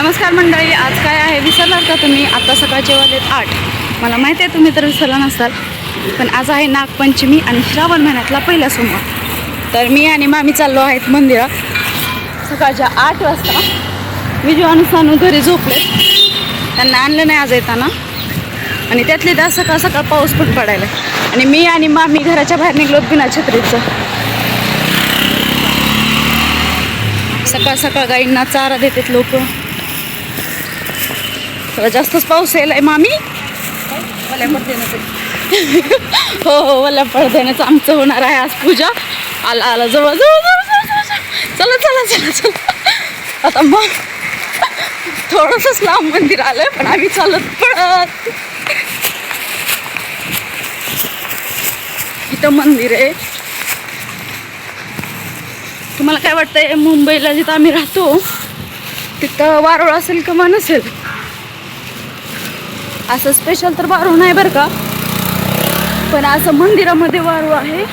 नमस्कार मंडळी, आज काय आहे विसरलात का तुम्ही? आता सकाळचे वाजलेत 8. मला माहिती आहे तुम्ही तर विसरला नसाल, पण आज आहे नागपंचमी आणि श्रावण महिन्यातला पहिला सोमवार. तर मी आणि मामी चाललो आहेत मंदिरात सकाळच्या 8 वाजता. विजू आणि सानू घरी झोपलेत, त्यांना आणलं नाही आज येताना. आणि त्यातले त्या सकाळ सकाळ पाऊस पण पडायला आणि मी आणि मामी घराच्या बाहेर निघलोत बिना छत्रीचं. सकाळ सकाळ गाईंना चारा देतात लोक. थोडा जास्तच पाऊस यायलाय मामी. हो हो, वल्या पडद्यानेच आमचं होणार आहे आज पूजा. आला आला जवळ जवळ जवळ जवळ. चला चला चला चला. आता मग थोडंसंच लांब मंदिर आलंय, पण आम्ही चालत पडत. इथं मंदिर आहे. तुम्हाला काय वाटतंय, मुंबईला जिथं आम्ही राहतो तिथं वारुळ असेल किंवा नसेल? असं स्पेशल तर वारुळ नाही बरं का, पण असं मंदिरामध्ये वारुळ आहे.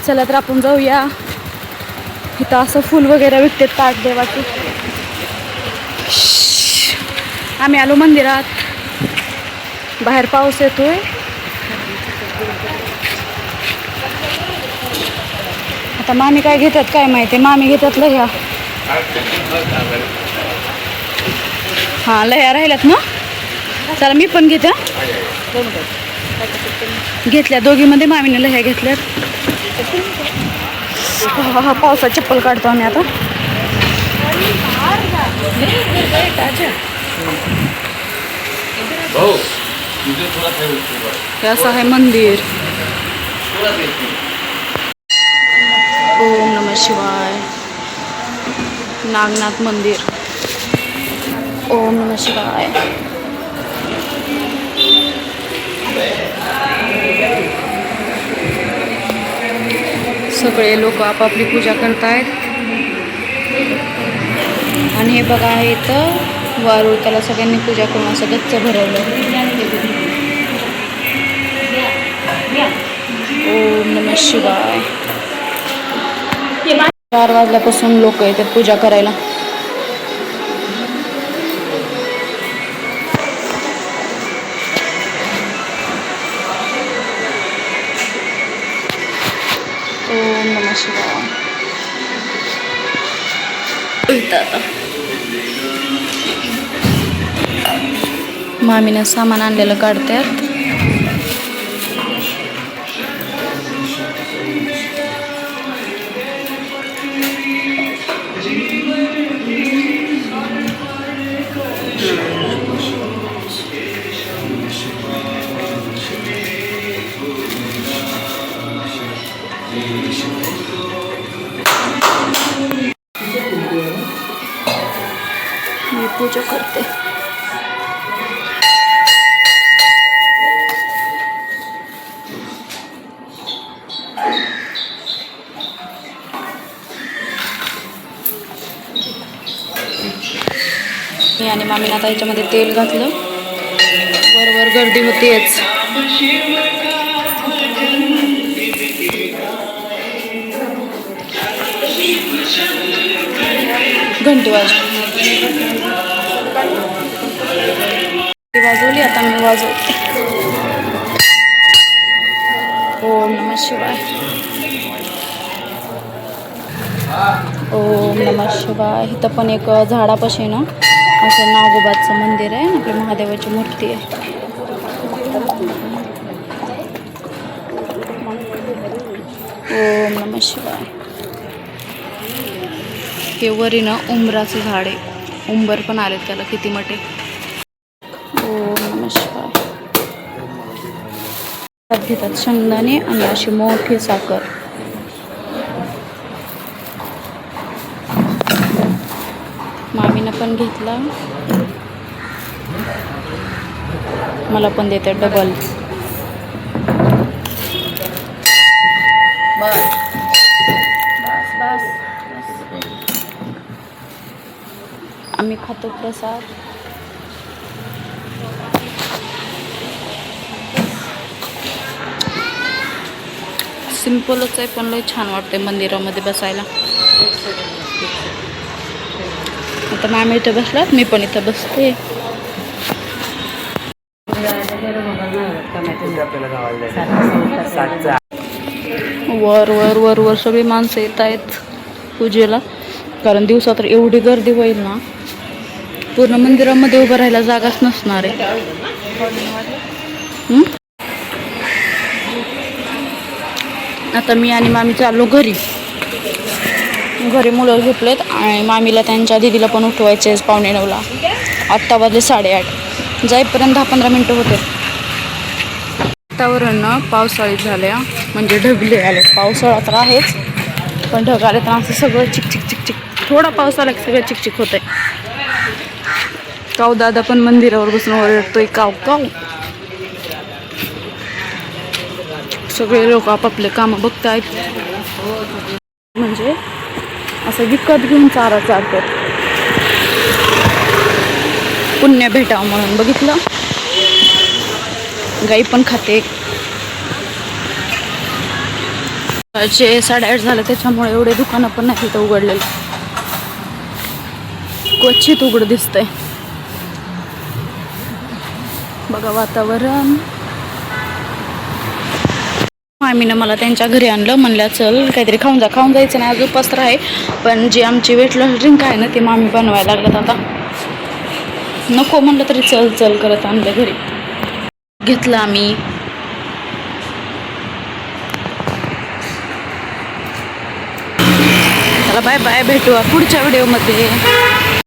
चला तर आपण जाऊया. इथं असं फुल वगैरे विकते, ताट देवाचे. आम्ही आलो मंदिरात. बाहेर पाऊस येतोय. आता मामी काय घेतात काय माहिती. मामी घेतात लह्या. हां, लह्या राहिल्यात ना. चला मी पण घेते. घेतल्या दोघीमध्ये. मामीने लह्या घेतल्यात. हा पावसात चप्पल काढतो आम्ही आता. हे असं आहे मंदिर. ओम नमः शिवाय. नागनाथ मंदिर. ओम नमः शिवाय. सगळे लोक आपापली पूजा करतायत. आणि हे बघा आहे इथं वारुळ. त्याला सगळ्यांनी पूजा करून असं गच्च भरवलं. ओम नमः शिवाय. 4 वाजल्यापासून लोक येतात पूजा करायला. ओम नमः शिवाय. मामीनं सामान आणलेलं काढतात. मी पूजा करते. मी आणि मामीने आता याच्यामध्ये तेल घातलं. वर गर्दी होतीच. घंटी वाजवली. आता मी वाजवते. ओम नमः शिवाय. ओम नमः शिवाय. इथं पण एक झाडापाशी ना असं नागोबाचं मंदिर आहे. आपल्या महादेवाची मूर्ती आहे. ओम नमः शिवाय. हे वरी ना उंबराचं झाड आहे. उंबर पण आले त्याला, किती मोठे. ओम नमः शिवाय. घेतात शेंगदाणे आणि अशी मोठी साखर. मामीनं पण घेतला. मला पण देतात डबल. आम्ही खातो प्रसाद. सिंपलच आहे पण लय छान वाटते मंदिरामध्ये बसायला. आता मामी इथं बसलात, मी पण इथं बसते. वर वर वर वर सगळी माणसं येत आहेत पूजेला, कारण दिवसात तर एवढी गर्दी होईल ना, पूर्ण मंदिरामध्ये उभं राहायला जागाच नसणार आहे. आता मी आणि मामी चाललो घरी. मुलं झोपलेत आणि मामीला त्यांच्या दीदीला पण उठवायचे आहे 8:45ला. आत्ता वाजले 8:30. जाईपर्यंत 10-15 मिनटं होते. वातावरण पावसाळी झाल्या, म्हणजे ढगले आले. पावसाळा तर आहेच, पण ढग आले तर असं सगळं चिकचिक चिकचिक. थोडा पाऊस आला की सगळं चिकचिक होतंय. काऊ दादा पण मंदिरावर बसून ओरडतोय काव काव. सगळे लोक आपापले कामं बघतायत, म्हणजे असं विकत घेऊन चारा चारतात, पुण्य भेटावं म्हणून. बघितलं, गाई पण खाते. 8:30 झालं, त्याच्यामुळे एवढे दुकानं पण नाही तिथं उघडलेलं, क्वचित उघड दिसतंय. बघा वातावरण. मामीनं मला त्यांच्या घरी आणलं, म्हणलं चल काहीतरी खाऊन जायचं नाही, अजून उपास तर आहे. पण जी आमची वेट लॉस ड्रिंक आहे ना, ती मामी बनवायला लागल्यात. आता नको म्हणलं तरी चल चल करत आणलं घरी. घेतलं आम्ही. चला बाय बाय, भेटू पुढच्या व्हिडिओमध्ये.